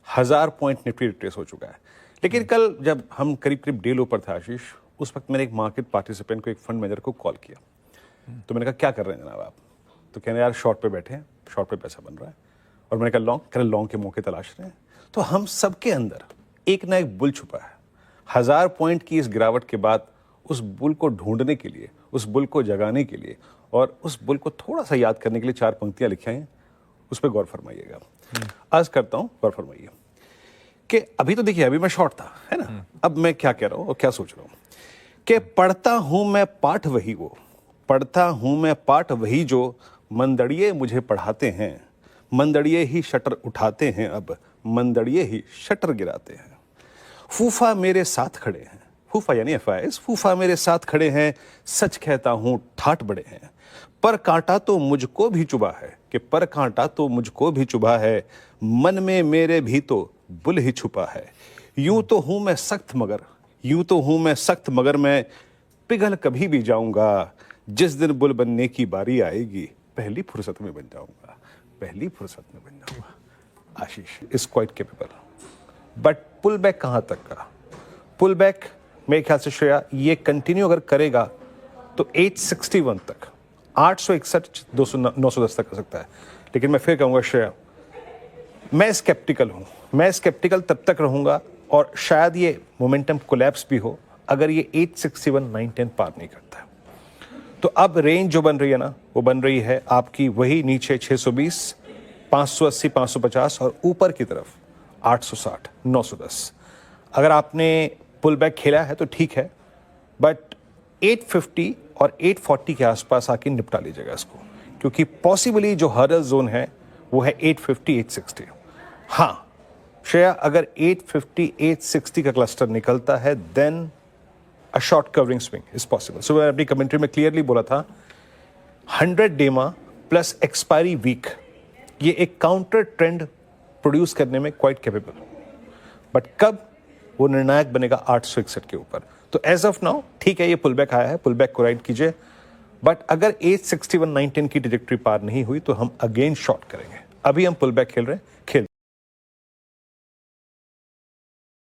1000 point Nifty retrace हो चुका है। लेकिन कल जब हम करीब करीब डे लो पर थे आशीष, उस वक्त मैंने एक मार्केट पार्टिसिपेंट को, एक फंड मैनेजर को कॉल किया। तो मैंने कहा क्या कर रहे हैं जनाब आप? तो कहने यार शॉर्ट पे बैठे हैं, शॉर्ट पे पैसा बन रहा है। और मैंने कहा लॉन्ग? कह रहे लॉन्ग के मौके तलाश रहे हैं। तो हम सबके अंदर एक ना एक बुल छुपा है। 1000 पॉइंट की इस गिरावट के बाद उस बुल को ढूंढने के लिए, उस बुल को जगाने के लिए और उस बुल को थोड़ा सा याद करने के लिए 4 पंक्तियां लिखी हैं, उस पर गौर फरमाइएगा। आज करता हूं, गौर फरमाइए कि अभी तो देखिए, अभी मैं शॉर्ट था, है ना? अब मैं क्या कह रहा हूं और क्या सोच रहा हूं कि पढ़ता हूं मैं पाठ वही वो, पढ़ता हूं मैं पाठ वही जो मंदड़िए मुझे पढ़ाते हैं, मंदड़िए ही शटर उठाते हैं, अब मंदड़िए ही शटर गिराते हैं। फूफा मेरे साथ खड़े हैं, फूफा यानी FIS, फूफा मेरे साथ खड़े हैं, सच कहता हूं ठाठ बड़े हैं। पर कांटा तो मुझको भी चुभा है, कि पर कांटा तो मुझको भी चुभा है, मन में मेरे भी तो बुल ही छुपा है। यूं तो हूं मैं सख्त मगर, यूं तो हूं मैं सख्त मगर मैं पिघल कभी भी जाऊंगा, जिस दिन बुल बनने की बारी आएगी, पहली फुर्सत में बन जाऊंगा, पहली फुर्सत में बन जाऊंगा। Ashish is quite capable, but pull back कहां तक का? पुल बैक मेरे ख्याल से श्रेया ये कंटिन्यू अगर करेगा तो 861 तक, 861 200 910 तक कर सकता है। लेकिन मैं फिर कहूंगा श्रेया, मैं स्केप्टिकल हूं, मैं स्केप्टिकल तब तक रहूंगा और शायद ये मोमेंटम कोलैप्स भी हो अगर ये 861 910 पार नहीं करता है। तो अब रेंज जो बन रही है ना, वो बन रही है आपकी वही नीचे 620, 580, 550 और ऊपर की तरफ 860, 910। अगर आपने पुल बैक खेला है तो ठीक है, बट 850 और 840 के आसपास आके निपटा लीजिएगा इसको, क्योंकि पॉसिबली जो हर्डल जोन है वो है 850, 860। हाँ श्रेया, अगर 850, 860 का क्लस्टर निकलता है then a short covering swing is possible. So मैंने अपनी कमेंट्री में क्लियरली बोला था 100 डेमा प्लस एक्सपायरी वीक, ये एक काउंटर ट्रेंड प्रोड्यूस करने में क्वाइट कैपेबल, बट कब वो निर्णायक बनेगा 861 के ऊपर। तो एज ऑफ नाउ ठीक है, ये पुल बैक आया है, पुल बैक को राइड कीजिए, बट अगर 861 910 की ट्रैजेक्टरी पार नहीं हुई तो हम अगेन शॉर्ट करेंगे। अभी हम पुल बैक खेल रहे हैं, खेल